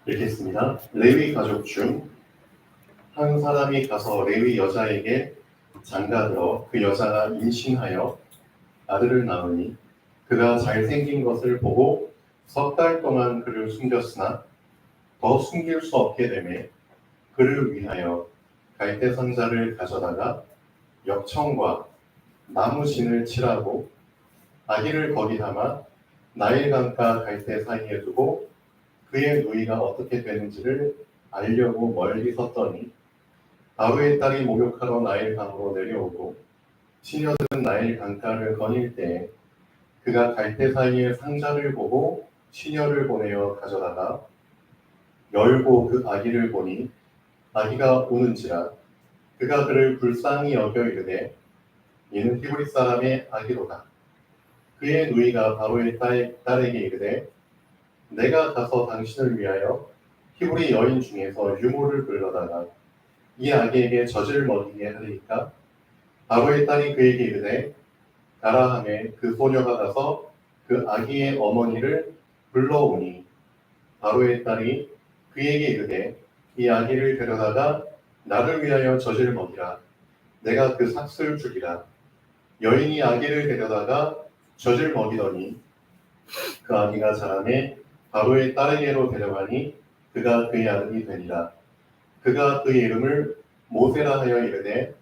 읽겠습니다. 레위 가족 중 한 사람이 가서 레위 여자에게 장가들어 그 여자가 임신하여 아들을 낳으니 그가 잘생긴 것을 보고 석 달 동안 그를 숨겼으나 더 숨길 수 없게 되매 그를 위하여 갈대 상자를 가져다가 역청과 나무 진을 칠하고 아기를 거기 담아 나일 강가 갈대 사이에 두고 그의 누이가 어떻게 되는지를 알려고 멀리 섰더니 바로의 딸이 목욕하러 나일 강으로 내려오고 시녀들은 나일 강가를 거닐 때에 그가 갈대 사이에 상자를 보고 시녀를 보내어 가져다가 열고 그 아기를 보니 아기가 우는지라 그가 그를 불쌍히 여겨 이르되 이는 히브리 사람의 아기로다. 그의 누이가 바로의 딸에게 이르되 내가 가서 당신을 위하여 히브리 여인 중에서 유모를 불러다가 이 아기에게 젖을 먹이게 하리이까? 바로의 딸이 그에게 이르되 가라 하매 그 소녀가 가서 그 아기의 어머니를 불러오니 바로의 딸이 그에게 이르되 이 아기를 데려다가 나를 위하여 젖을 먹이라. 내가 그 삭슬 주리라. 여인이 아기를 데려다가 젖을 먹이더니 그 아기가 자라매 바로의 딸에게로 데려가니 그가 그의 아들이 되니라. 그가 그의 이름을 모세라 하여 이르되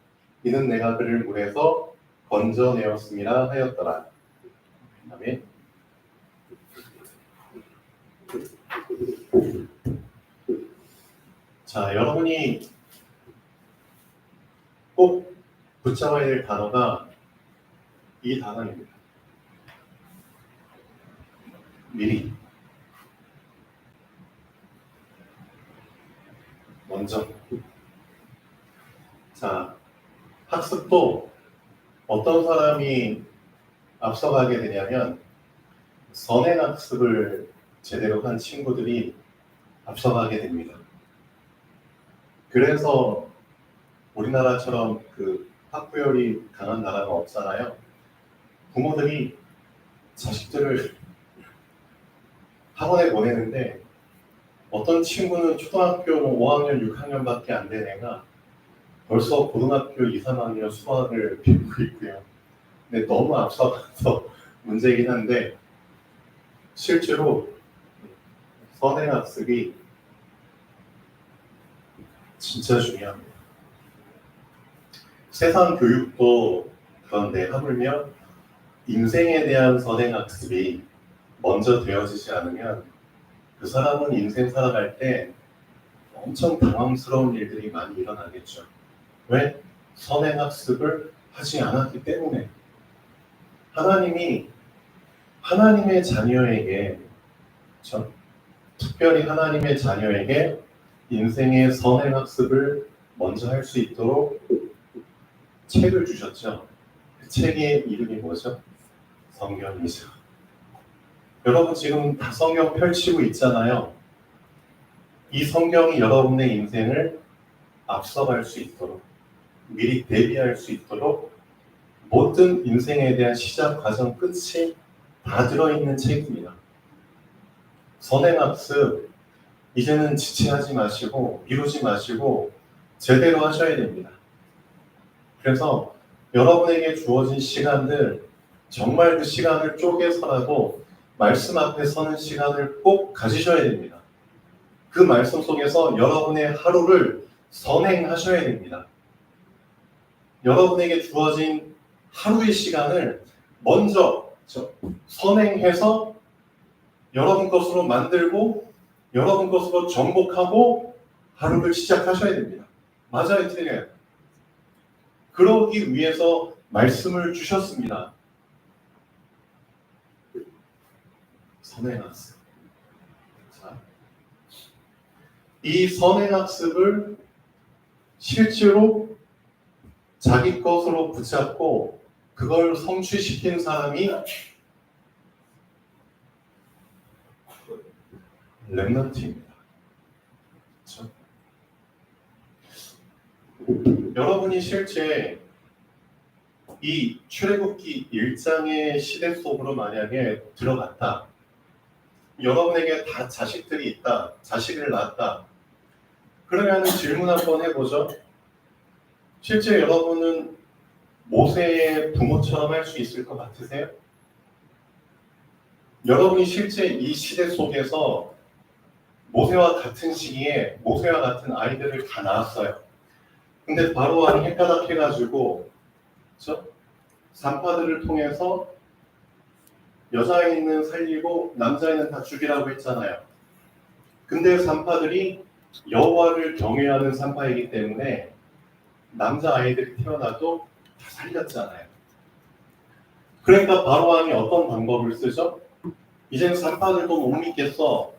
이는 내가 그를 물에서 건져내었음이라 하였더라. 아멘. 자, 여러분이 꼭 붙잡아야 될 단어가 이 단어입니다. 미리. 먼저. 자, 학습도 어떤 사람이 앞서가게 되냐면 선행학습을 제대로 한 친구들이 앞서가게 됩니다. 그래서 우리나라처럼 그 학부열이 강한 나라가 없잖아요. 부모들이 자식들을 학원에 보내는데 어떤 친구는 초등학교 5학년, 6학년밖에 안 된 애가 벌써 고등학교 2, 3학년 수학을 배우고 있고요. 근데 너무 앞서가서 문제이긴 한데 실제로 선행학습이 진짜 중요합니다. 세상 교육도 그런데 하물며 인생에 대한 선행학습이 먼저 되어지지 않으면 그 사람은 인생 살아갈 때 엄청 당황스러운 일들이 많이 일어나겠죠. 왜? 선행학습을 하지 않았기 때문에. 하나님이 하나님의 자녀에게, 그렇죠? 특별히 하나님의 자녀에게 인생의 선행학습을 먼저 할 수 있도록 책을 주셨죠. 그 책의 이름이 뭐죠? 성경이죠. 여러분 지금 다 성경 펼치고 있잖아요. 이 성경이 여러분의 인생을 앞서갈 수 있도록, 미리 대비할 수 있도록 모든 인생에 대한 시작 과정 끝이 다 들어있는 책입니다. 선행학습, 이제는 지체하지 마시고 미루지 마시고 제대로 하셔야 됩니다. 그래서 여러분에게 주어진 시간들, 정말 그 시간을 쪼개서라도 말씀 앞에 서는 시간을 꼭 가지셔야 됩니다. 그 말씀 속에서 여러분의 하루를 선행하셔야 됩니다. 여러분에게 주어진 하루의 시간을 먼저 선행해서 여러분 것으로 만들고 여러분 것으로 정복하고 하루를 시작하셔야 됩니다. 맞아요, 틀려요? 그러기 위해서 말씀을 주셨습니다. 선행학습. 자, 이 선행학습을 실제로 자기 것으로 붙잡고 그걸 성취시킨 사람이 렘넌트입니다. 그렇죠? 여러분이 실제 이 출애굽기 1장의 시대 속으로 만약에 들어갔다. 여러분에게 다 자식들이 있다, 자식을 낳았다. 그러면 질문 한번 해보죠. 실제 여러분은 모세의 부모처럼 할 수 있을 것 같으세요? 여러분이 실제 이 시대 속에서 모세와 같은 시기에 모세와 같은 아이들을 다 낳았어요. 근데 바로왕이 헷가닥해가지고 그렇죠? 산파들을 통해서 여자아이는 살리고 남자아이는 다 죽이라고 했잖아요. 근데 산파들이 여호와를 경외하는 산파이기 때문에 남자아이들이 태어나도 다 살렸잖아요. 그러니까 바로왕이 어떤 방법을 쓰죠? 이제는 산파들도 못 믿겠어.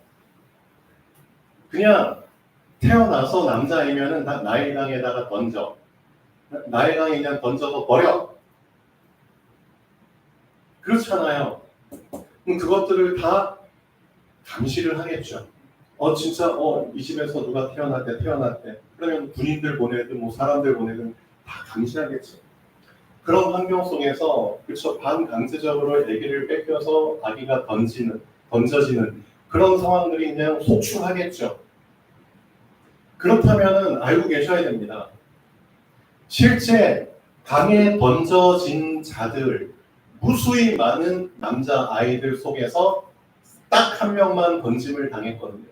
그냥 태어나서 남자아이면은 나일 강에다가 던져. 나일 강에 그냥 던져서 버려. 그렇잖아요. 그럼 그것들을 다 감시를 하겠죠. 진짜 이 집에서 누가 태어났대. 그러면 군인들 보내든 뭐 사람들 보내든 다 감시하겠죠. 그런 환경 속에서 그렇죠. 반강제적으로 아기를 뺏겨서 아기가 던져지는 그런 상황들이 그냥 속출하겠죠. 그렇다면은 알고 계셔야 됩니다. 실제 강에 던져진 자들 무수히 많은 남자 아이들 속에서 딱 한 명만 던짐을 당했거든요.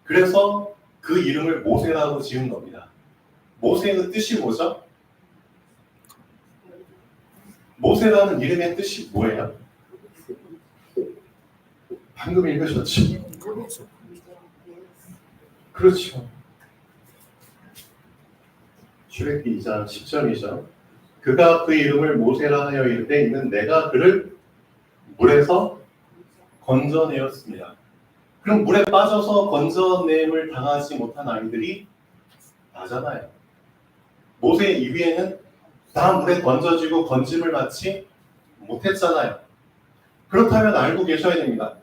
그래서 그 이름을 모세라고 지은 겁니다. 모세의 뜻이 뭐죠? 모세라는 이름의 뜻이 뭐예요? 방금 읽으셨죠? 그렇죠. 출애굽기 2장 10절이죠. 그가 그 이름을 모세라 하여 이르되 이는 내가 그를 물에서 건져내었습니다. 그럼 물에 빠져서 건져냄을 당하지 못한 아이들이 나잖아요. 모세 이후에는 다 물에 던져지고 건짐을 받지 못했잖아요. 그렇다면 알고 계셔야 됩니다.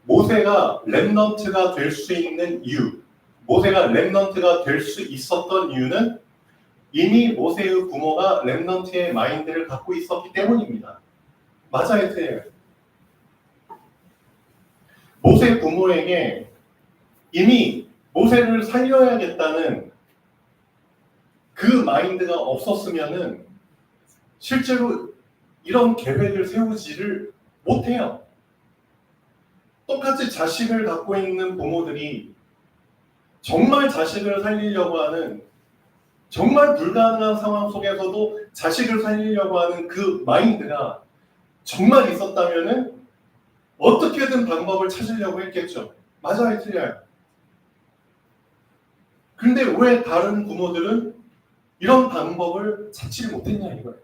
모세가 렘넌트가 될 수 있는 이유, 모세가 렘넌트가 될 수 있었던 이유는 이미 모세의 부모가 렘넌트의 마인드를 갖고 있었기 때문입니다. 맞아요, 틀려요. 모세 부모에게 이미 모세를 살려야겠다는 그 마인드가 없었으면은 실제로 이런 계획을 세우지를 못해요. 똑같이 자식을 갖고 있는 부모들이 정말 자식을 살리려고 하는 정말 불가능한 상황 속에서도 자식을 살리려고 하는 그 마인드가 정말 있었다면은 어떻게든 방법을 찾으려고 했겠죠. 맞아요, 틀려요. 근데 왜 다른 부모들은 이런 방법을 찾지 못했냐 이거예요.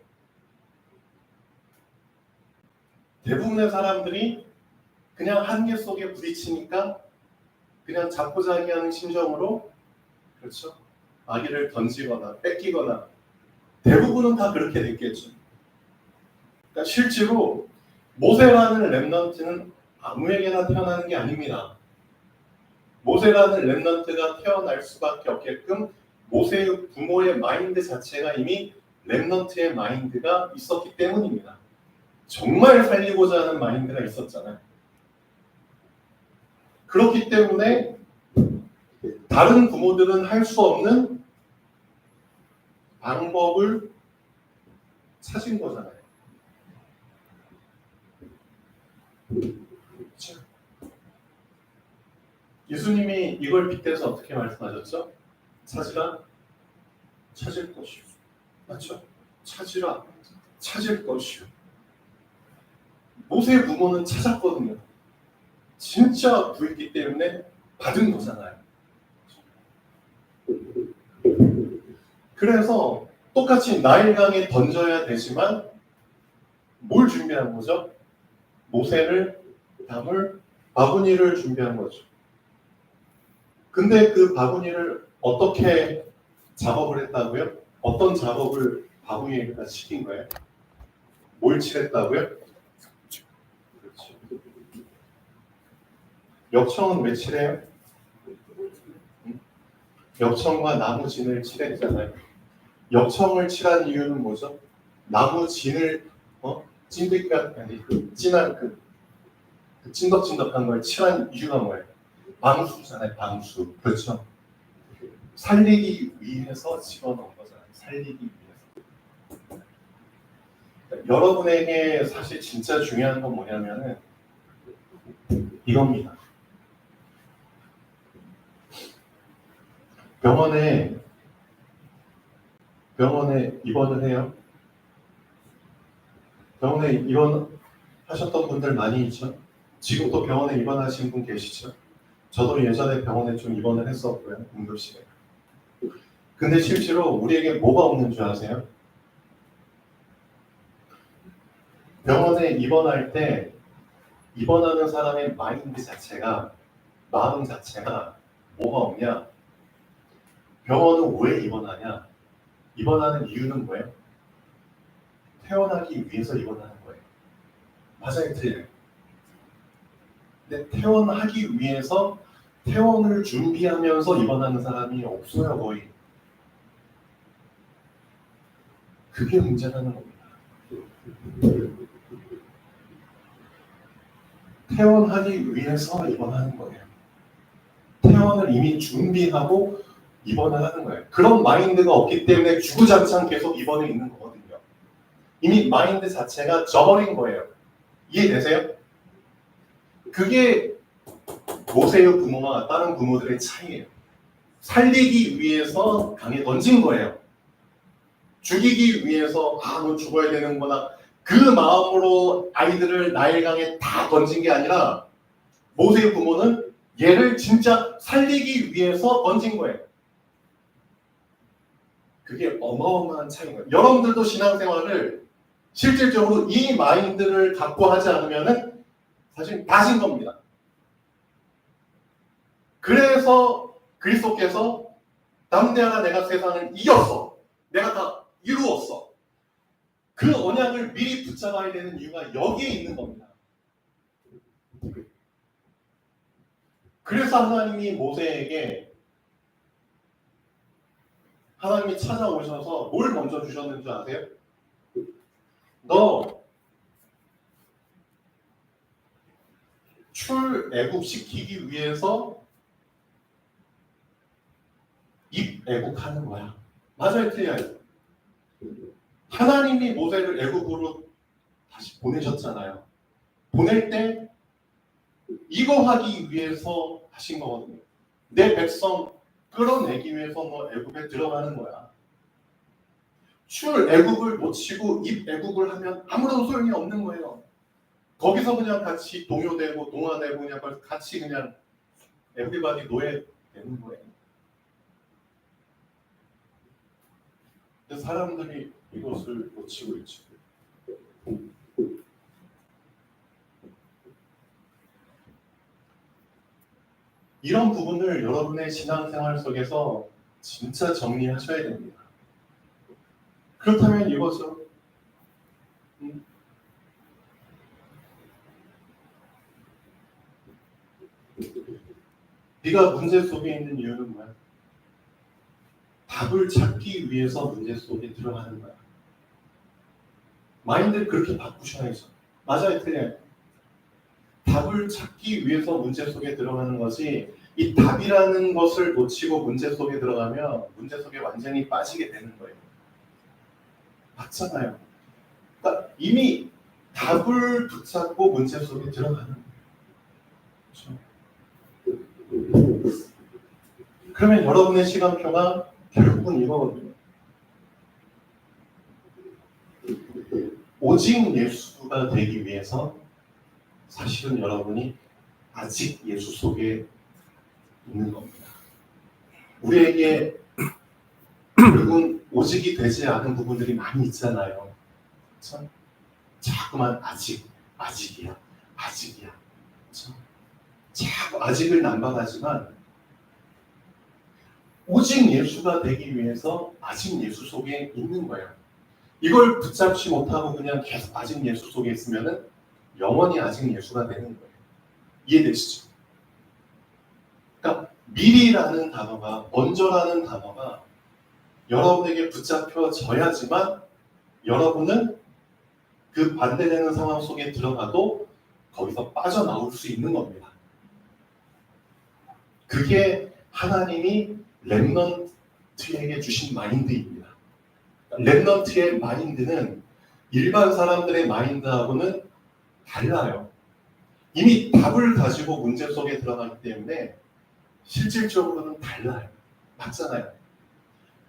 대부분의 사람들이 그냥 한계 속에 부딪히니까 그냥 자포자기하는 심정으로 그렇죠. 아기를 던지거나 뺏기거나 대부분은 다 그렇게 됐겠죠. 그러니까 실제로 모세라는 렘넌트는 아무에게나 태어나는 게 아닙니다. 모세라는 렘넌트가 태어날 수밖에 없게끔 모세의 부모의 마인드 자체가 이미 렘넌트의 마인드가 있었기 때문입니다. 정말 살리고자 하는 마인드가 있었잖아요. 그렇기 때문에 다른 부모들은 할 수 없는 방법을 찾은 거잖아요. 예수님이 이걸 빗대서 어떻게 말씀하셨죠? 찾으라, 찾을 것이요. 맞죠? 찾으라, 찾을 것이요. 모세의 부모는 찾았거든요. 진짜 구했기 때문에 받은 거잖아요. 그래서 똑같이 나일강에 던져야 되지만 뭘 준비한 거죠? 모세를 담을 바구니를 준비한 거죠. 근데 그 바구니를 어떻게 작업을 했다고요? 어떤 작업을 바구니에다 시킨 거예요? 뭘 칠했다고요? 그렇죠. 역청은 왜 칠해요? 역청과 나무 진을 칠했잖아요. 역청을 칠한 이유는 뭐죠? 나무 진을 찐득한 진한 그 그 찐덕찐덕한 걸 칠한 이유가 뭐예요? 방수잖아요, 방수. 그렇죠? 살리기 위해서 집어넣은 거잖아요. 살리기 위해서. 그러니까 여러분에게 사실 진짜 중요한 건 뭐냐면은 이겁니다. 병원에 입원을 해요. 병원에 입원하셨던 분들 많이 있죠. 지금도 병원에 입원하신 분 계시죠. 저도 예전에 병원에 좀 입원을 했었고요. 응급실에. 근데 실제로 우리에게 뭐가 없는 줄 아세요? 병원에 입원할 때 입원하는 사람의 마인드 자체가, 마음 자체가 뭐가 없냐? 병원은 왜 입원하냐? 입원하는 이유는 뭐예요? 퇴원하기 위해서 입원하는 거예요. 맞아요, 틀려요. 근데 퇴원하기 위해서 퇴원을 준비하면서 입원하는 사람이 없어요, 거의. 그게 문제라는 겁니다. 퇴원하기 위해서 입원하는 거예요. 퇴원을 이미 준비하고 입원을 하는 거예요. 그런 마인드가 없기 때문에 주구장창 계속 입원해 있는 거거든요. 이미 마인드 자체가 져버린 거예요. 이해되세요? 그게 모세의 부모와 다른 부모들의 차이예요. 살리기 위해서 강에 던진 거예요. 죽이기 위해서 너 죽어야 되는구나. 그 마음으로 아이들을 나일강에 다 던진 게 아니라 모세의 부모는 얘를 진짜 살리기 위해서 던진 거예요. 그게 어마어마한 차이인 거예요. 여러분들도 신앙생활을 실질적으로 이 마인드를 갖고 하지 않으면 사실 다신 겁니다. 그래서 그리스도께서 담대하라 내가 세상을 이겼어. 내가 다 이루었어. 그 언약을 미리 붙잡아야 되는 이유가 여기에 있는 겁니다. 그래서 하나님이 모세에게 하나님이 찾아오셔서 뭘 먼저 주셨는지 아세요? 너 출애굽시키기 위해서 입애굽하는 거야. 맞아요, 틀려요? 하나님이 모세를 애굽으로 다시 보내셨잖아요. 보낼 때 이거 하기 위해서 하신 거거든요. 내 백성 끌어내기 위해서 너 애굽에 들어가는 거야. 출애굽을 놓치고 입애굽을 하면 아무런 소용이 없는 거예요. 거기서 그냥 같이 동요되고 동화되고 그냥 같이 그냥 에브리바디 노예 되는 거예요. 근데 사람들이 이것을 놓치고 있죠. 이런 부분을 여러분의 신앙생활 속에서 진짜 정리하셔야 됩니다. 그렇다면 이거죠. 네가 문제 속에 있는 이유는 뭐야? 답을 찾기 위해서 문제 속에 들어가는 거야. 마인드를 그렇게 바꾸셔야죠. 맞아요, 틀려요? 답을 찾기 위해서 문제 속에 들어가는 것이, 이 답이라는 것을 놓치고 문제 속에 들어가면 문제 속에 완전히 빠지게 되는 거예요. 맞잖아요. 그러니까 이미 답을 붙잡고 문제 속에 들어가는 거예요. 그렇죠? 그러면 여러분의 시간표가 결국은 이거거든요. 오직 예수가 되기 위해서 사실은 여러분이 아직 예수 속에 있는 겁니다. 우리에게 결국은 오직이 되지 않은 부분들이 많이 있잖아요. 그렇죠? 자꾸만 아직이야. 그렇죠? 자꾸 아직을 남발하지만 오직 예수가 되기 위해서 아직 예수 속에 있는 거예요. 이걸 붙잡지 못하고 그냥 계속 아직 예수 속에 있으면은 영원히 아직 예수가 되는 거예요. 이해되시죠? 그러니까 미리라는 단어가, 먼저라는 단어가 여러분에게 붙잡혀져야지만 여러분은 그 반대되는 상황 속에 들어가도 거기서 빠져나올 수 있는 겁니다. 그게 하나님이 렘넌트에게 주신 마인드입니다. 렘넌트의 마인드는 일반 사람들의 마인드하고는 달라요. 이미 답을 가지고 문제 속에 들어가기 때문에 실질적으로는 달라요. 맞잖아요.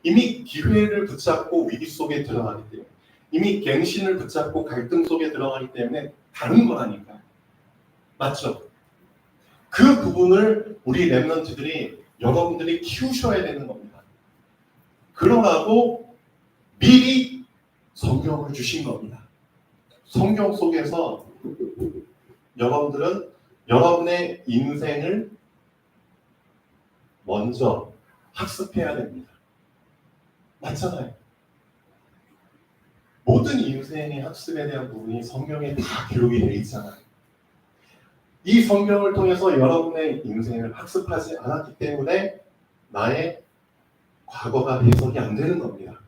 이미 기회를 붙잡고 위기 속에 들어가기 때문에, 이미 갱신을 붙잡고 갈등 속에 들어가기 때문에 다른 거라니까요. 맞죠? 그 부분을 우리 렘넌트들이, 여러분들이 키우셔야 되는 겁니다. 그러라고 미리 성경을 주신 겁니다. 성경 속에서 여러분들은 여러분의 인생을 먼저 학습해야 됩니다. 맞잖아요. 모든 인생의 학습에 대한 부분이 성경에 다 기록이 되어 있잖아요. 이 성경을 통해서 여러분의 인생을 학습하지 않았기 때문에 나의 과거가 해석이 안 되는 겁니다.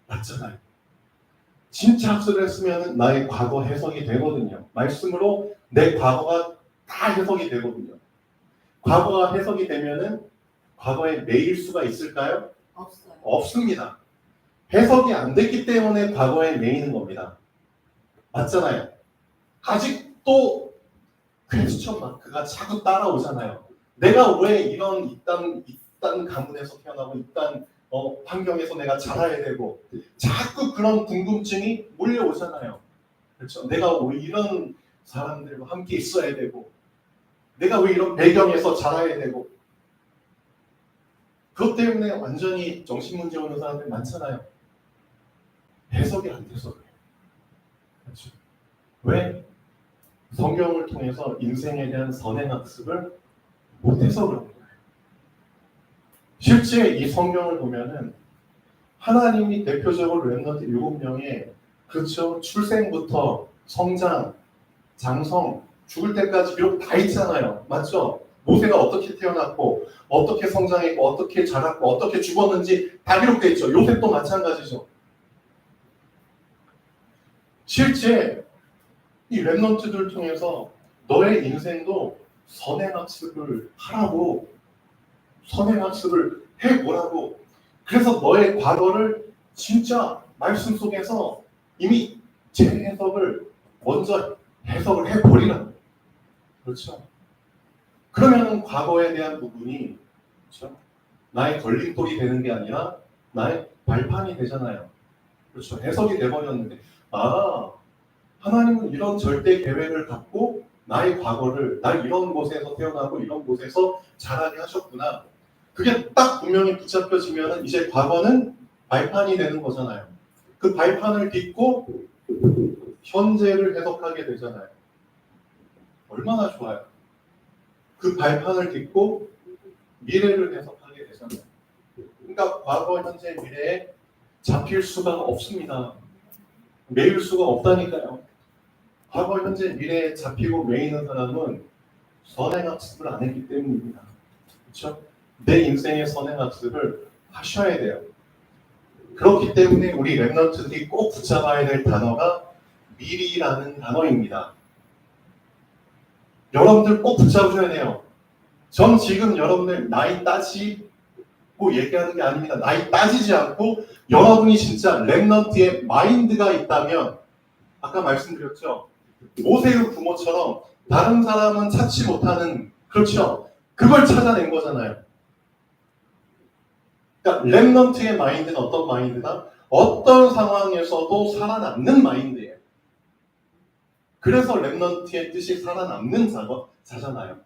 맞잖아요. 진짜 학습을 했으면 나의 과거 해석이 되거든요. 말씀으로 내 과거가 다 해석이 되거든요. 과거가 해석이 되면은 과거에 매일 수가 있을까요? 없어요. 없습니다. 해석이 안 됐기 때문에 과거에 매이는 겁니다. 맞잖아요. 아직도 퀘스천 마크가 자꾸 따라오잖아요. 내가 왜 이딴 가문에서 태어나고 이딴 환경에서 내가 자라야 되고, 자꾸 그런 궁금증이 몰려오잖아요. 그렇죠? 내가 왜 이런 사람들과 함께 있어야 되고, 내가 왜 이런 배경에서 자라야 되고, 그것 때문에 완전히 정신문제 오는 사람들 많잖아요. 해석이 안 돼서 그래요. 그렇죠? 왜? 성경을 통해서 인생에 대한 선행학습을 못해서 그런 거예요. 실제 이 성경을 보면은 하나님이 대표적으로 렘넌트 7명의, 그렇죠, 출생부터 성장, 장성, 죽을 때까지 기록 다 있잖아요. 맞죠? 모세가 어떻게 태어났고, 어떻게 성장했고, 어떻게 자랐고, 어떻게 죽었는지 다 기록되어 있죠. 요셉도 마찬가지죠. 실제 이 렘넌트들을 통해서 너의 인생도 선행학습을 하라고, 선행학습을 해보라고, 그래서 너의 과거를 진짜 말씀 속에서 이미 재해석을 먼저 해석을 해버리라고. 그렇죠? 그러면은 과거에 대한 부분이, 그렇죠, 나의 걸림돌이 되는 게 아니라 나의 발판이 되잖아요. 그렇죠? 해석이 돼버렸는데, 하나님은 이런 절대 계획을 갖고 나의 과거를, 날 이런 곳에서 태어나고 이런 곳에서 자라게 하셨구나. 그게 딱 분명히 붙잡혀지면 이제 과거는 발판이 되는 거잖아요. 그 발판을 딛고 현재를 해석하게 되잖아요. 얼마나 좋아요. 그 발판을 딛고 미래를 해석하게 되잖아요. 그러니까 과거, 현재, 미래에 잡힐 수가 없습니다. 매일 수가 없다니까요. 과거, 현재, 미래에 잡히고 매이는 사람은 선행학습을 안 했기 때문입니다. 그렇죠? 내 인생의 선행학습을 하셔야 돼요. 그렇기 때문에 우리 렘넌트들이 꼭 붙잡아야 될 단어가 미리라는 단어입니다. 여러분들 꼭 붙잡으셔야 돼요. 전 지금 여러분들 나이 따지고 얘기하는 게 아닙니다. 나이 따지지 않고 여러분이 진짜 렘넌트의 마인드가 있다면, 아까 말씀드렸죠? 모세의 부모처럼 다른 사람은 찾지 못하는, 그렇죠? 그걸 찾아낸 거잖아요. 그러니까 렘넌트의 마인드는 어떤 마인드다? 어떤 상황에서도 살아남는 마인드예요. 그래서 렘넌트의 뜻이 살아남는 자잖아요.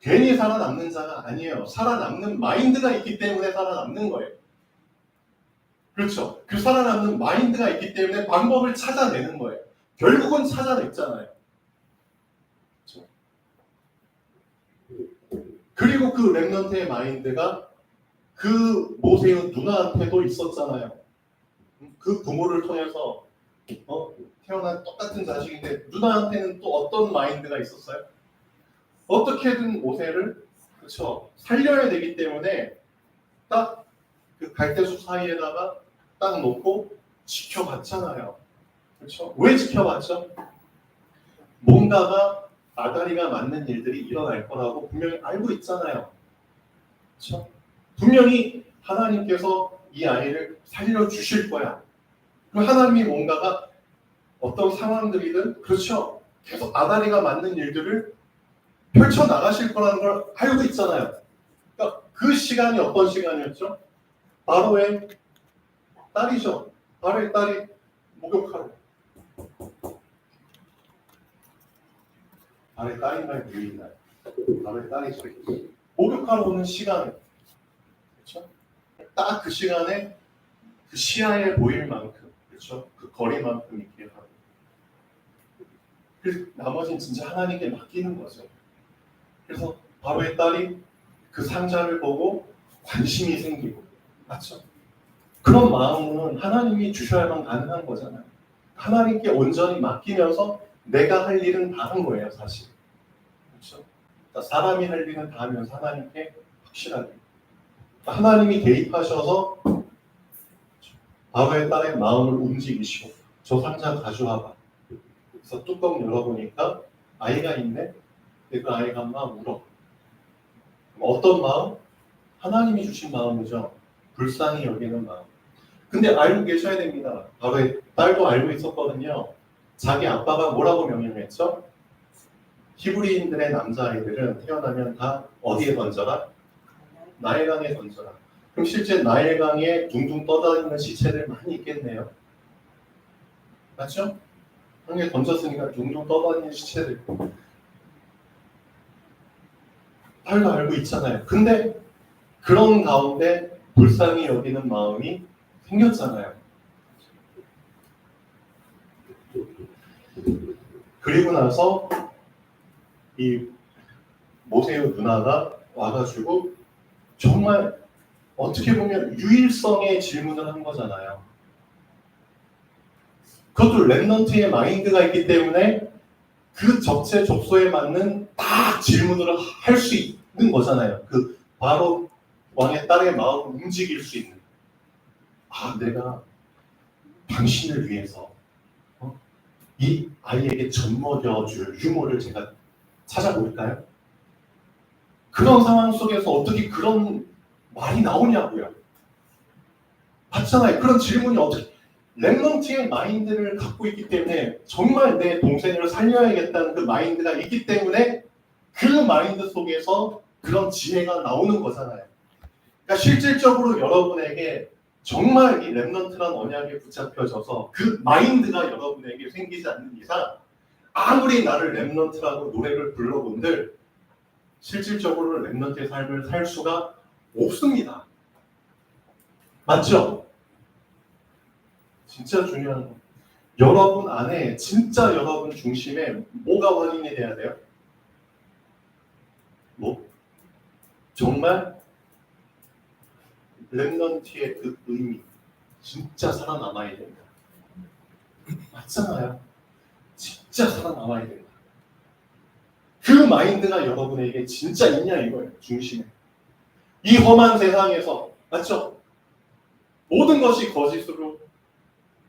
괜히 살아남는 자가 아니에요. 살아남는 마인드가 있기 때문에 살아남는 거예요. 그렇죠? 그 살아남는 마인드가 있기 때문에 방법을 찾아내는 거예요. 결국은 찾아냈잖아요. 그렇죠? 그리고 그 렘넌트의 마인드가 그 모세의 누나한테도 있었잖아요. 그 부모를 통해서 태어난 똑같은 자식인데 누나한테는 또 어떤 마인드가 있었어요? 어떻게든 모세를, 그렇죠, 살려야 되기 때문에 딱 그 갈대숲 사이에다가 딱 놓고 지켜봤잖아요. 그렇죠? 왜 지켜봤죠? 뭔가가 아다리가 맞는 일들이 일어날 거라고 분명히 알고 있잖아요. 그렇죠? 분명히 하나님께서 이 아이를 살려주실 거야. 그럼 하나님이 뭔가가 어떤 상황들이든 그렇죠. 계속 아다리가 맞는 일들을 펼쳐나가실 거라는 걸 알고 있잖아요. 그러니까 그 시간이 어떤 시간이었죠? 바로의 딸이죠. 바로의 딸이 목욕하러. 바로의 딸인가요? 누이인가요? 바로의 딸이죠. 목욕하러 오는 시간. 그렇죠? 딱 그 시간에 그 시야에 보일 만큼, 그렇죠? 그 거리만큼 있게 하고. 그래서 나머지는 진짜 하나님께 맡기는 거죠. 그래서 바로의 딸이 그 상자를 보고 관심이 생기고, 맞죠? 그런 마음은 하나님이 주셔야만 가능한 거잖아요. 하나님께 온전히 맡기면서 내가 할 일은 다 한 거예요, 사실. 그렇죠? 사람이 할 일은 다 하면서 하나님께 확실하게. 하나님이 개입하셔서 바로의 딸의 마음을 움직이시고 저 상자 가져와봐. 그래서 뚜껑 열어보니까 아이가 있네. 근데 그 아이가 막 울어. 어떤 마음? 하나님이 주신 마음이죠. 불쌍히 여기는 마음. 근데 알고 계셔야 됩니다. 바로의 딸도 알고 있었거든요. 자기 아빠가 뭐라고 명령했죠? 히브리인들의 남자아이들은 태어나면 다 어디에 던져라? 나일강에 던져라. 그럼 실제 나일강에 둥둥 떠다니는 시체들 많이 있겠네요. 맞죠? 한개 던졌으니까 둥둥 떠다니는 시체들. 딸도 알고 있잖아요. 근데 그런 가운데 불쌍히 여기는 마음이 생겼잖아요. 그리고 나서 이 모세의 누나가 와가지고 정말 어떻게 보면 유일성의 질문을 한 거잖아요. 그것도 랩넌트의 마인드가 있기 때문에 그 적재적소에 맞는 딱 질문을 할 수 있는 거잖아요. 그 바로 왕의 딸의 마음을 움직일 수 있는. 아, 내가 당신을 위해서 이 아이에게 젖먹여줄 유모를 제가 찾아볼까요? 그런 상황 속에서 어떻게 그런 말이 나오냐고요. 맞잖아요. 그런 질문이 어떻게 랩넌트의 마인드를 갖고 있기 때문에 정말 내 동생을 살려야겠다는 그 마인드가 있기 때문에 그 마인드 속에서 그런 지혜가 나오는 거잖아요. 그러니까 실질적으로 여러분에게 정말 이 랩넌트란 언약에 붙잡혀져서 그 마인드가 여러분에게 생기지 않는 이상 아무리 나를 랩넌트라고 노래를 불러본들 실질적으로 랩넌트의 삶을 살 수가 없습니다. 맞죠? 진짜 중요한 거. 여러분 안에 진짜 여러분 중심에 뭐가 원인이 돼야 돼요? 뭐? 정말 랩넌트의 그 의미 진짜 살아남아야 된다. 맞잖아요. 진짜 살아남아야 된다. 그 마인드가 여러분에게 진짜 있냐 이거예요. 중심에. 이 험한 세상에서 맞죠? 모든 것이 거짓으로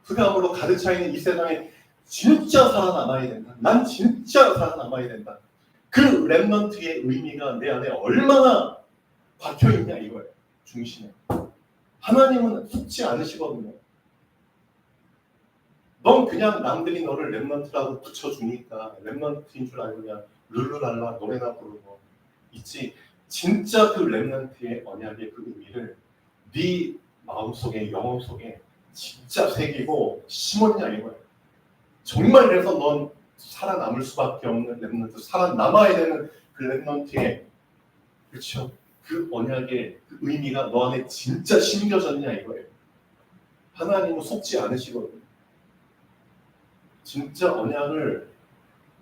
흑암으로 가득 차 있는 이 세상에 진짜 살아남아야 된다. 난 진짜 살아남아야 된다. 그 랩넌트의 의미가 내 안에 얼마나 박혀있냐 이거예요. 중심에. 하나님은 속지 않으시거든요. 넌 그냥 남들이 너를 랩넌트라고 붙여주니까 랩넌트인 줄 알고 그냥 룰루랄라 노래나 부르고 있지. 진짜 그 랩넌트의 언약의 그 의미를 네 마음속에 영혼 속에 진짜 새기고 심었냐 이거예요. 정말 그래서 넌 살아남을 수밖에 없는 랩넌트, 살아남아야 되는 그 랩넌트의 그렇죠. 그 언약의 그 의미가 너 안에 진짜 심겨졌냐 이거예요. 하나님은 속지 않으시거든요. 진짜 언약을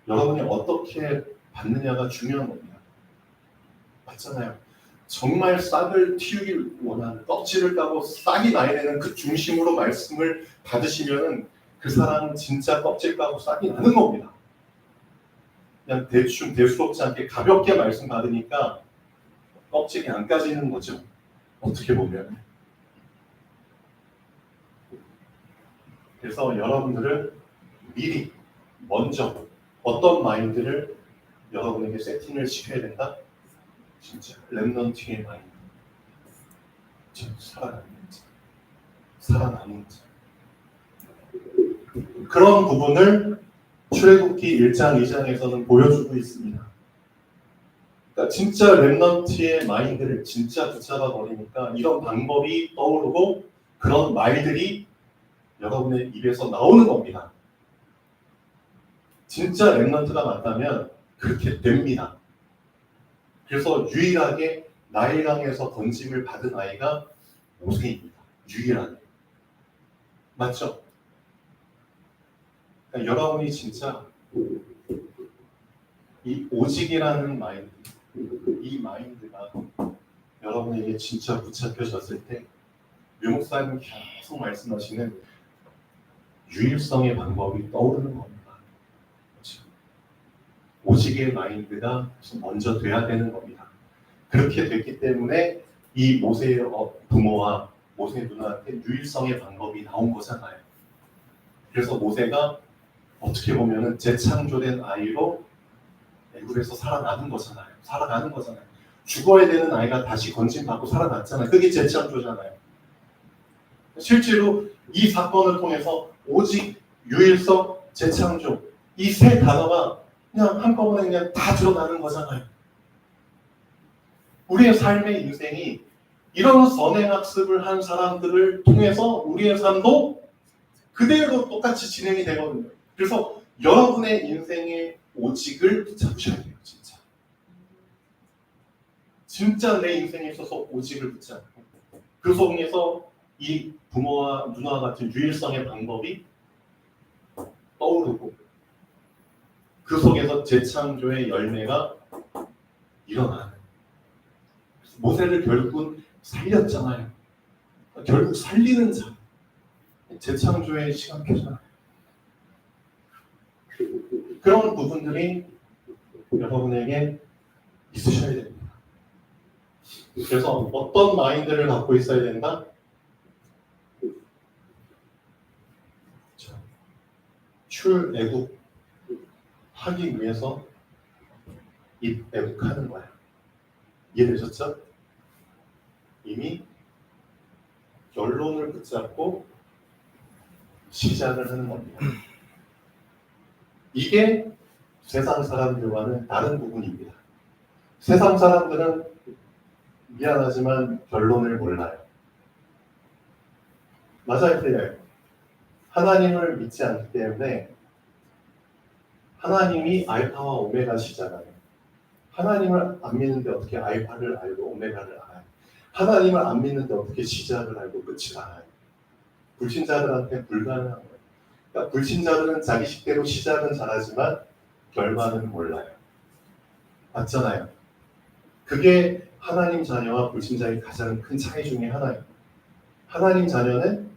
여러분이 어떻게 받느냐가 중요한 겁니다. 맞잖아요. 정말 싹을 틔우길 원하는 껍질을 까고 싹이 나야 되는 그 중심으로 말씀을 받으시면 그 사람은 진짜 껍질 까고 싹이 나는 겁니다. 그냥 대충 대수롭지 않게 가볍게 말씀 받으니까 껍질이 안 까지는 거죠. 어떻게 보면. 그래서 여러분들은 미리 먼저 어떤 마인드를 여러분에게 세팅을 시켜야 된다? 진짜 렘넌트의 마인드. 살아남는 자. 그런 부분을 출애굽기 1장, 2장에서는 보여주고 있습니다. 그러니까 진짜 렘넌트의 마인드를 진짜 붙잡아 버리니까 이런 방법이 떠오르고 그런 말들이 여러분의 입에서 나오는 겁니다. 진짜 렘넌트가 맞다면 그렇게 됩니다. 그래서 유일하게 나일강에서 건짐을 받은 아이가 모세입니다. 유일하게. 맞죠? 그러니까 여러분이 진짜 이 오직이라는 마인드, 이 마인드가 여러분에게 진짜 붙잡혀졌을 때 류목사님 계속 말씀하시는 유일성의 방법이 떠오르는 겁니다. 그렇죠? 오직의 마인드가 먼저 돼야 되는 겁니다. 그렇게 됐기 때문에 이 모세의 부모와 모세 누나한테 유일성의 방법이 나온 거잖아요. 그래서 모세가 어떻게 보면은 재창조된 아이로 애굽에서 살아나는 거잖아요. 죽어야 되는 아이가 다시 건진받고 살아났잖아요. 그게 재창조잖아요. 실제로 이 사건을 통해서 오직, 유일성, 재창조 이 세 단어가 그냥 한꺼번에 그냥 다 드러나는 거잖아요. 우리의 삶의 인생이 이런 선행학습을 한 사람들을 통해서 우리의 삶도 그대로 똑같이 진행이 되거든요. 그래서 여러분의 인생의 오직을 붙잡으셔야 돼요. 진짜 내 인생에 있어서 오직을 붙잡고 그 속에서 이 부모와 누나와 같은 유일성의 방법이 떠오르고 그 속에서 재창조의 열매가 일어나는. 모세를 결국은 살렸잖아요. 결국 살리는 자. 재창조의 시간표잖아요. 그런 부분들이 여러분에게 있으셔야 됩니다. 그래서 어떤 마인드를 갖고 있어야 된다? 출애굽 하기 위해서 입애굽하는 거예요. 이해되셨죠? 이미 결론을 붙잡고 시작을 하는 겁니다. 이게 세상 사람들과는 다른 부분입니다. 세상 사람들은 미안하지만 결론을 몰라요. 맞아요, 틀려요. 하나님을 믿지 않기 때문에 하나님이 알파와 오메가시잖아요. 하나님을 안 믿는데 어떻게 알파를 알고 오메가를 알아요? 하나님을 안 믿는데 어떻게 시작을 알고 끝을 알아요? 불신자들한테 불가능한 거예요. 그러니까 불신자들은 자기 식대로 시작은 잘하지만 결과는 몰라요. 맞잖아요. 그게 하나님 자녀와 불신자의 가장 큰 차이 중에 하나예요. 하나님 자녀는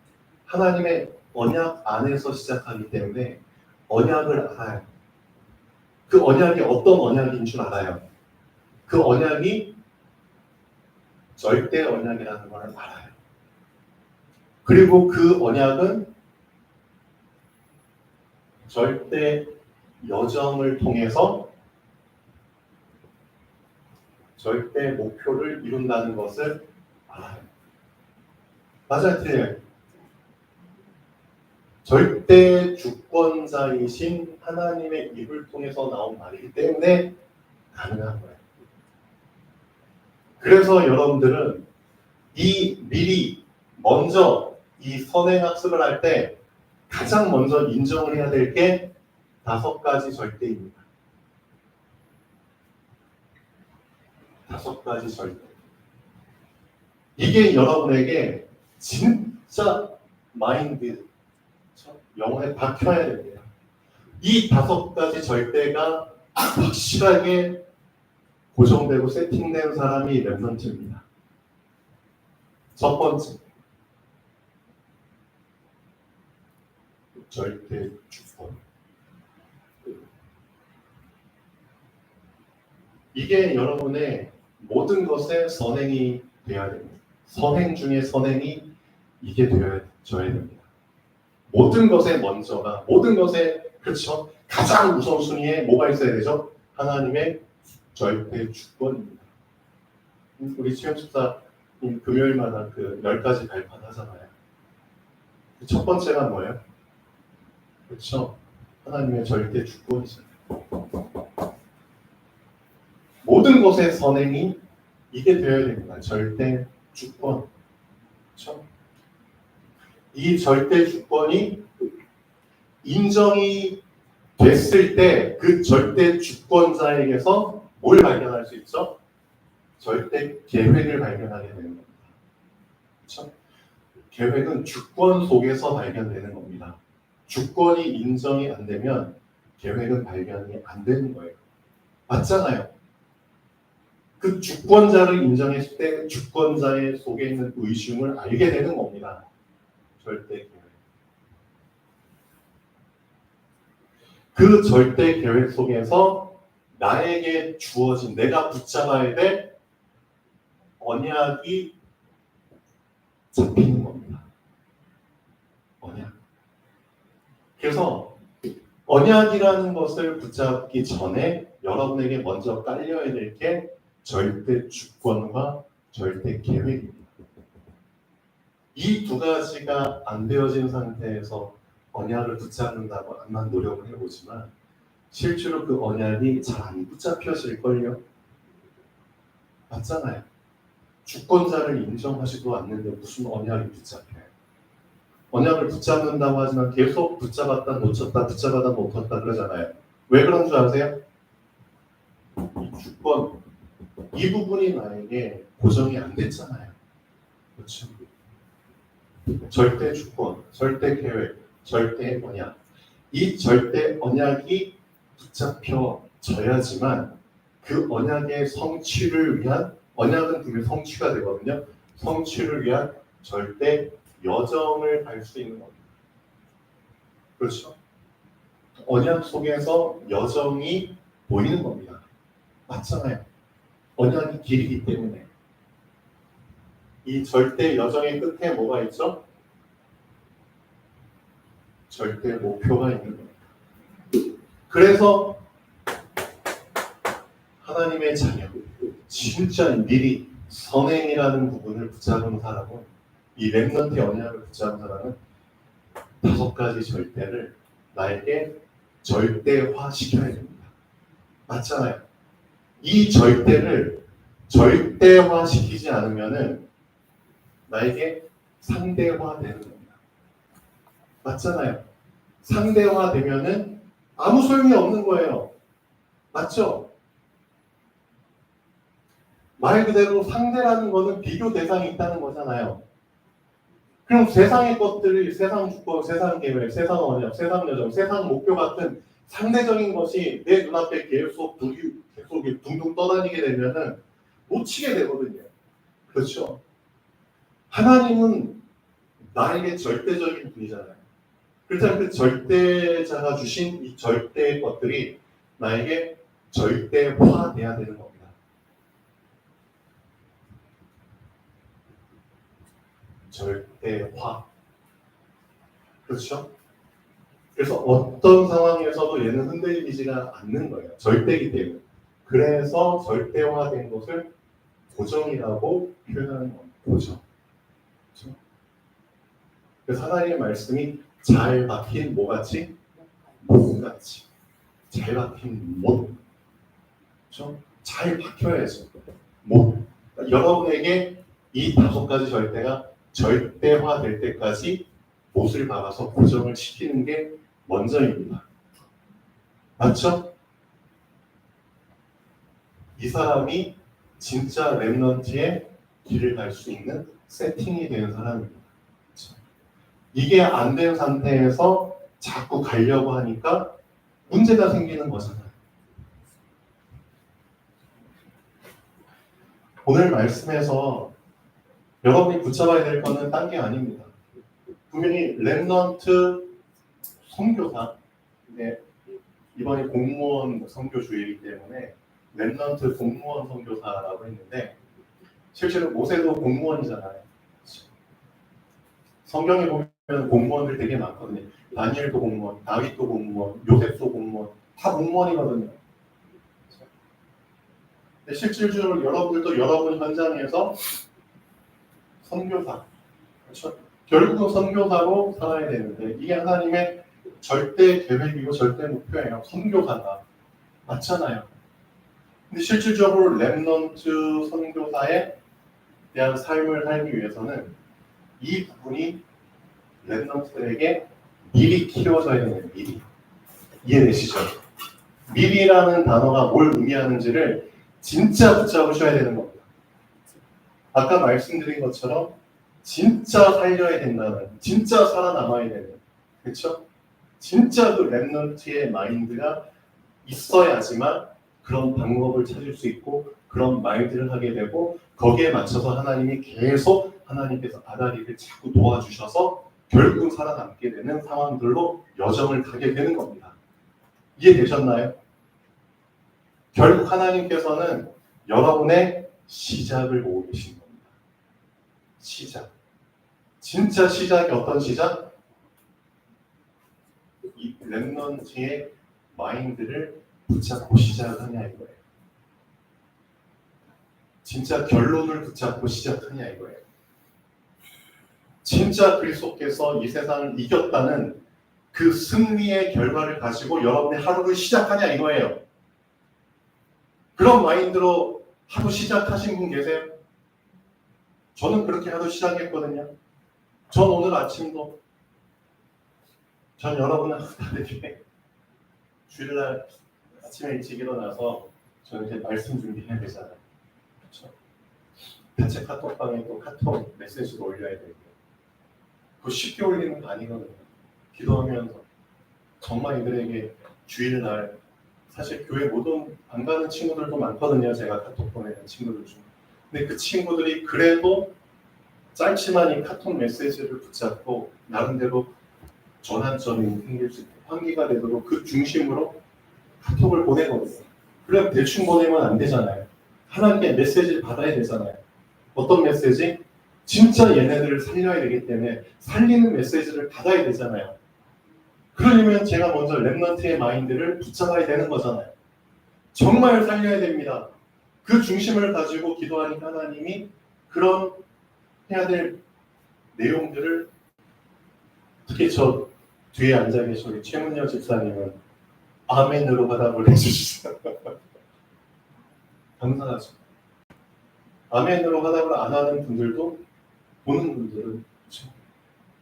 하나님의 언약 안에서 시작하기 때문에 언약을 알아요. 그 언약이 어떤 언약인 줄 알아요. 그 언약이 절대 언약이라는 걸 알아요. 그리고 그 언약은 절대 여정을 통해서 절대 목표를 이룬다는 것을 알아요. 맞아요, 틀려요. 절대 주권자이신 하나님의 입을 통해서 나온 말이기 때문에 가능한 거예요. 그래서 여러분들은 미리 먼저 이 선행학습을 할 때 가장 먼저 인정을 해야 될 게 5가지 절대입니다. 5가지 절대. 이게 여러분에게 진짜 마인드, 영혼에 박혀야 됩니다. 이 5가지 절대가 확실하게 고정되고 세팅된 사람이 렘넌트입니다. 첫 번째, 절대 주권. 이게 여러분의 모든 것에 선행이 되어야 됩니다. 선행 중에 선행이 이게 되어져야 됩니다. 모든 것의 먼저가, 모든 것의 그렇죠? 가장 우선순위에 뭐가 있어야 되죠? 하나님의 절대 주권입니다. 우리 수영집사 금요일마다 그 10가지 발판 하잖아요. 첫 번째가 뭐예요? 그렇죠? 하나님의 절대 주권이잖아요. 모든 것의 선행이 이게 되어야 됩니다. 절대 주권. 그렇죠? 이 절대 주권이 인정이 됐을 때 그 절대 주권자에게서 뭘 발견할 수 있죠? 절대 계획을 발견하게 되는 겁니다. 그렇죠? 계획은 주권 속에서 발견되는 겁니다. 주권이 인정이 안 되면 계획은 발견이 안 되는 거예요. 맞잖아요. 그 주권자를 인정했을 때 주권자의 속에 있는 의중을 알게 되는 겁니다. 절대 계획. 그 절대 계획 속에서 나에게 주어진 내가 붙잡아야 될 언약이 잡히는 겁니다. 언약. 그래서 언약이라는 것을 붙잡기 전에 여러분에게 먼저 깔려야 될 게 절대 주권과 절대 계획입니다. 이 두 가지가 안 되어진 상태에서 언약을 붙잡는다고 암만 노력을 해보지만 실제로 그 언약이 잘 안 붙잡혀질걸요. 맞잖아요. 주권자를 인정하지도 않는데 무슨 언약이 붙잡혀요. 언약을 붙잡는다고 하지만 계속 붙잡았다 놓쳤다 붙잡았다 놓쳤다 그러잖아요. 왜 그런 줄 아세요? 이 주권, 이 부분이 나에게 고정이 안 됐잖아요. 그렇죠? 절대 주권, 절대 계획, 절대 언약. 이 절대 언약이 붙잡혀져야지만 그 언약의 성취를 위한, 언약은 분명히 성취가 되거든요. 성취를 위한 절대 여정을 갈 수 있는 겁니다. 그렇죠? 언약 속에서 여정이 보이는 겁니다. 맞잖아요. 언약이 길이기 때문에. 이 절대 여정의 끝에 뭐가 있죠? 절대 목표가 있는 겁니다. 그래서 하나님의 자녀, 진짜 미리 선행이라는 부분을 붙잡은 사람은, 이 렘넌트의 언약을 붙잡은 사람은 5가지 절대를 나에게 절대화시켜야 됩니다. 맞잖아요. 이 절대를 절대화시키지 않으면은 나에게 상대화되는 겁니다. 맞잖아요. 상대화되면은 아무 소용이 없는 거예요. 맞죠? 말 그대로 상대라는 거는 비교 대상이 있다는 거잖아요. 그럼 세상의 것들이 세상 주권, 세상 계획, 세상 언약, 세상 여정, 세상 목표 같은 상대적인 것이 내 눈앞에 계속 둥둥 떠다니게 되면은 놓치게 되거든요. 그렇죠? 하나님은 나에게 절대적인 분이잖아요. 그렇다면 그 절대자가 주신 이 절대의 것들이 나에게 절대화돼야 되는 겁니다. 절대화. 그렇죠? 그래서 어떤 상황에서도 얘는 흔들리지가 않는 거예요. 절대이기 때문에. 그래서 절대화된 것을 고정이라고 표현하는 겁니다. 고정. 그렇죠? 그래서 하나님의 말씀이 잘 박힌 뭐같이? 못같이. 잘 박힌 못. 그렇죠? 잘 박혀야죠. 못. 그러니까 여러분에게 이 5가지 절대가 절대화될 때까지 못을 박아서 고정을 시키는 게 먼저입니다. 맞죠? 이 사람이 진짜 렘넌트의 길을 갈 수 있는 세팅이 되는 사람입니다. 그렇죠? 이게 안 된 상태에서 자꾸 가려고 하니까 문제가 생기는 거잖아요. 오늘 말씀에서 여러분이 붙잡아야 될 거는 딴 게 아닙니다. 분명히 렘넌트 선교사, 네, 이번에 공무원 선교 주일이기 때문에 렘넌트 공무원 선교사라고 했는데 실제로 모세도 공무원이잖아요. 성경에 보면 공무원들 되게 많거든요. 다니엘도 공무원, 다윗도 공무원, 요셉도 공무원, 다 공무원이거든요. 근데 실질적으로 여러분들도 여러분 현장에서 선교사, 그렇죠? 결국은 선교사로 살아야 되는데 이게 하나님의 절대 계획이고 절대 목표예요. 선교사가 맞잖아요. 근데 실질적으로 렘넌트 선교사에 대한 삶을 살기 위해서는 이 부분이 렘넌트들에게 미리 키워져야 되는 미리 이해되시죠? 미리라는 단어가 뭘 의미하는지를 진짜 붙잡으셔야 되는 겁니다. 아까 말씀드린 것처럼 진짜 살려야 된다는, 진짜 살아남아야 되는, 그렇죠? 진짜 그 렘넌트의 마인드가 있어야지만 그런 방법을 찾을 수 있고 그런 말들을 하게 되고 거기에 맞춰서 하나님이 계속 하나님께서 아다리를 자꾸 도와주셔서 결국 살아남게 되는 상황들로 여정을 가게 되는 겁니다. 이해되셨나요? 결국 하나님께서는 여러분의 시작을 보고 계신 겁니다. 시작. 진짜 시작이 어떤 시작? 이 렘넌트의 마인드를 붙잡고 시작하냐 이거예요. 진짜 결론을 붙잡고 시작하냐 이거예요. 진짜 그리스도께서 이 세상을 이겼다는 그 승리의 결과를 가지고 여러분의 하루를 시작하냐 이거예요. 그런 마인드로 하루 시작하신 분 계세요? 저는 그렇게 하루 시작했거든요. 전 오늘 아침도 전 여러분은 다르게 주일날 아침에 일찍 일어나서 저는 이제 말씀 준비해야 되잖아요. 그렇죠? 단체 카톡방에 또 카톡 메시지도 올려야 되고 그거 쉽게 올리는 거 아니거든요. 기도하면서 정말 이들에게 주일날 사실 교회 모든 안 가는 친구들도 많거든요. 제가 카톡 보내는 친구들 중. 근데 그 친구들이 그래도 짧지만 이 카톡 메시지를 붙잡고 나름대로 전환점이 생길 수 있고 환기가 되도록 그 중심으로 카톡을 보내거든요. 그럼 대충 보내면 안 되잖아요. 하나님께 메시지를 받아야 되잖아요. 어떤 메시지? 진짜 얘네들을 살려야 되기 때문에 살리는 메시지를 받아야 되잖아요. 그러려면 제가 먼저 렘넌트의 마인드를 붙잡아야 되는 거잖아요. 정말 살려야 됩니다. 그 중심을 가지고 기도하니까 하나님이 그런 해야 될 내용들을 특히 저 뒤에 앉아 계신 우리 최문여 집사님은 아멘으로 화답을 해주시죠. 감사하죠. 아멘으로 화답을 안 하는 분들도 보는 분들은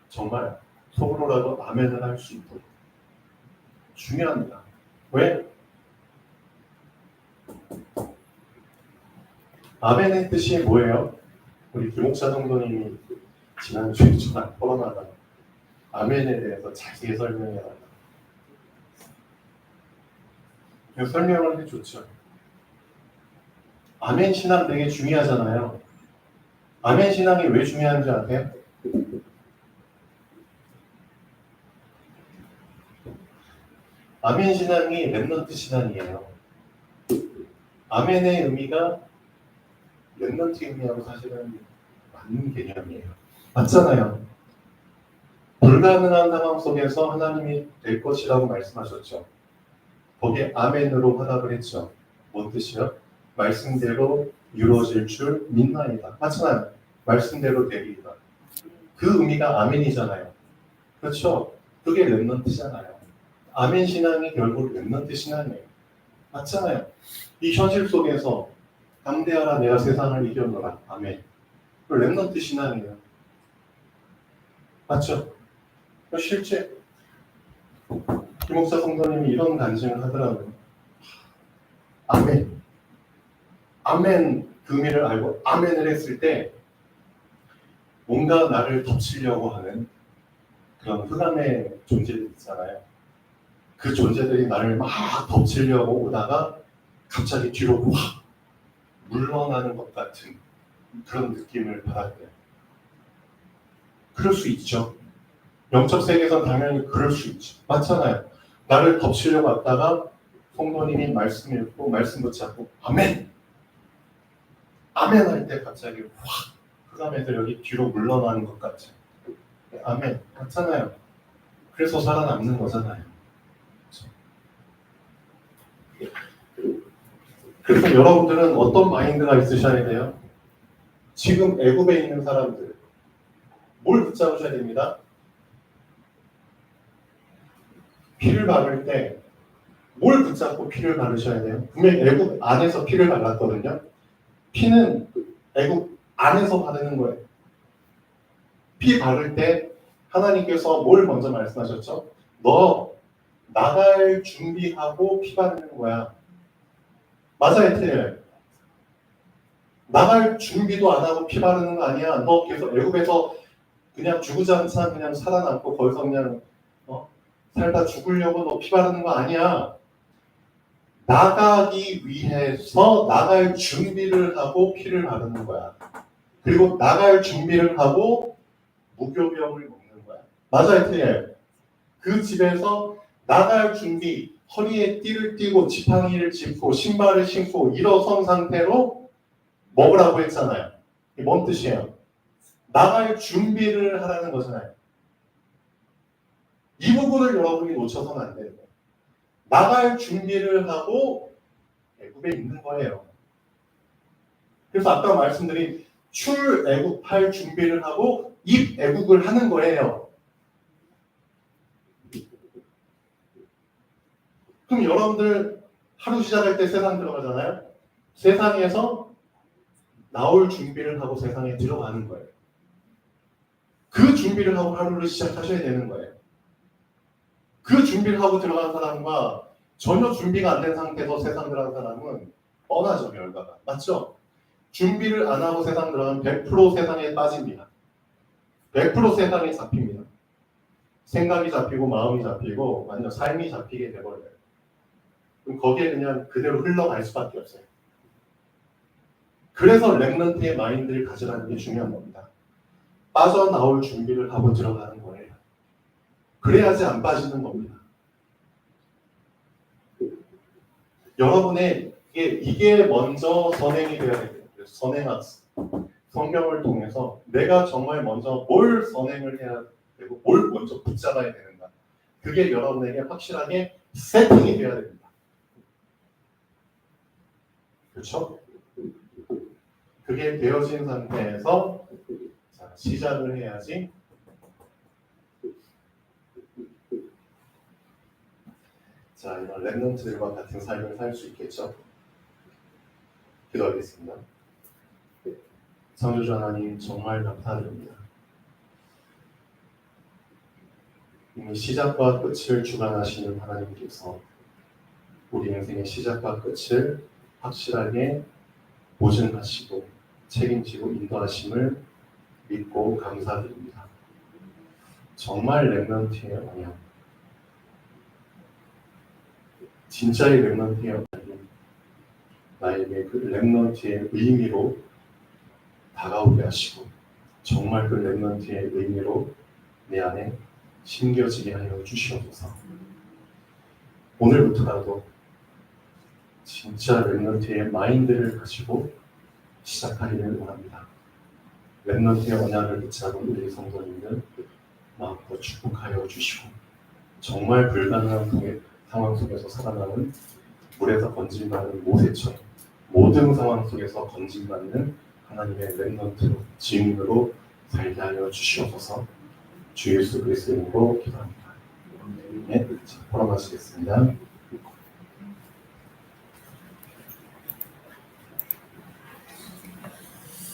정말 속으로라도 아멘을 할 수 있도록 중요합니다. 왜? 아멘의 뜻이 뭐예요? 우리 김옥사 성도님이 지난주에 저랑 토론하다가 아멘에 대해서 자세히 설명해달라고 설명을 해줬죠. 아멘 신앙 되게 중요하잖아요. 아멘 신앙이 왜 중요한지 아세요? 아멘 신앙이 렘넌트 신앙이에요. 아멘의 의미가 렘넌트 의미하고 사실은 맞는 개념이에요. 맞잖아요. 불가능한 상황 속에서 하나님이 될 것이라고 말씀하셨죠. 거기에 아멘으로 화답을 했죠. 뭔 뜻이요? 말씀대로 이루어질 줄 믿나이다. 맞잖아요. 말씀대로 되리이다. 그 의미가 아멘이잖아요. 그렇죠? 그게 렘넌트잖아요. 아멘 신앙이 결국 렘넌트 신앙이에요. 맞잖아요. 이 현실 속에서 담대하라 내가 세상을 이겨노라. 아멘. 그 렘넌트 신앙이에요. 맞죠? 실제 김옥사 성도님이 이런 간증을 하더라고요. 아멘. 아멘 그 의미를 알고 아멘을 했을 때 뭔가 나를 덮치려고 하는 그런 흑암의 존재들 있잖아요. 그 존재들이 나를 막 덮치려고 오다가 갑자기 뒤로 확 물러나는 것 같은 그런 느낌을 받았대요. 그럴 수 있죠. 영적 세계에서는 당연히 그럴 수 있죠. 맞잖아요. 나를 덮치려고 왔다가 성도님이 말씀 읽고 말씀 붙잡고 아멘! 아멘 할 때 갑자기 확 흑암에서 여기 뒤로 물러나는 것 같죠. 아멘. 맞잖아요. 그래서 살아남는 거잖아요. 그래서 여러분들은 어떤 마인드가 있으셔야 돼요? 지금 애굽에 있는 사람들 뭘 붙잡으셔야 됩니다. 피를 바를 때 뭘 붙잡고 피를 바르셔야 돼요? 분명히 애굽 안에서 피를 발랐거든요. 피는 애굽 안에서 바르는 거예요. 피 바를 때 하나님께서 뭘 먼저 말씀하셨죠? 너 나갈 준비하고 피 바르는 거야. 맞아요, 틀려요? 나갈 준비도 안 하고 피 바르는 거 아니야. 너 계속 애굽에서 그냥 주구장창 그냥 살아남고 거기서 그냥 살다 죽으려고 너 피 바르는 거 아니야. 나가기 위해서 나갈 준비를 하고 피를 바르는 거야. 그리고 나갈 준비를 하고 무교병을 먹는 거야. 맞아요, 틀려요? 그 집에서 나갈 준비, 허리에 띠를 띠고 지팡이를 짚고 신발을 신고 일어선 상태로 먹으라고 했잖아요. 이게 뭔 뜻이에요? 나갈 준비를 하라는 거잖아요. 이 부분을 여러분이 놓쳐서는 안 돼요. 나갈 준비를 하고 애굽에 있는 거예요. 그래서 아까 말씀드린 출애굽할 준비를 하고 입애굽을 하는 거예요. 그럼 여러분들 하루 시작할 때 세상 들어가잖아요. 세상에서 나올 준비를 하고 세상에 들어가는 거예요. 그 준비를 하고 하루를 시작하셔야 되는 거예요. 그 준비를 하고 들어간 사람과 전혀 준비가 안 된 상태에서 세상 들어간 사람은 뻔하죠, 결과가. 맞죠? 준비를 안 하고 세상 들어가면 100% 세상에 빠집니다. 100% 세상에 잡힙니다. 생각이 잡히고 마음이 잡히고 완전 삶이 잡히게 돼버려요. 그럼 거기에 그냥 그대로 흘러갈 수밖에 없어요. 그래서 렘넌트의 마인드를 가지라는 게 중요한 겁니다. 빠져나올 준비를 하고 들어가는 거예요. 그래야지 안 빠지는 겁니다. 여러분의 이게 먼저 선행이 되어야 됩니다. 그래서 선행학습. 성경을 통해서 내가 정말 먼저 뭘 선행을 해야 되고 뭘 먼저 붙잡아야 되는가. 그게 여러분에게 확실하게 세팅이 되어야 됩니다. 그렇죠? 그게 되어진 상태에서 자, 시작을 해야지 자, 이런 렘넌트들과 같은 삶을 살 수 있겠죠? 기도하겠습니다. 창조주 하나님 정말 감사드립니다. 이미 시작과 끝을 주관하시는 하나님께서 우리 인생의 시작과 끝을 확실하게 보증하시고 책임지고 인도하심을 믿고 감사드립니다. 정말 렘넌트의 언약, 진짜의 렘넌트의 언약이 나에게 그 렘넌트의 의미로 다가오게 하시고 정말 그 렘넌트의 의미로 내 안에 심겨지게 하여 주시옵소서. 오늘부터라도 진짜 렘넌트의 마인드를 가지고 시작하기를 원합니다. 렘넌트의 언약을 붙잡은 우리 성도님들 마음껏 축복하여 주시고 정말 불가능한 상황 속에서 살아남은 물에서 건진받는 모세처럼 모든 상황 속에서 건진받는 하나님의 렘넌트로 증인으로 살게 하여 주시옵소서. 주 예수 그리스도로 기도합니다. 네, 돌아가시겠습니다.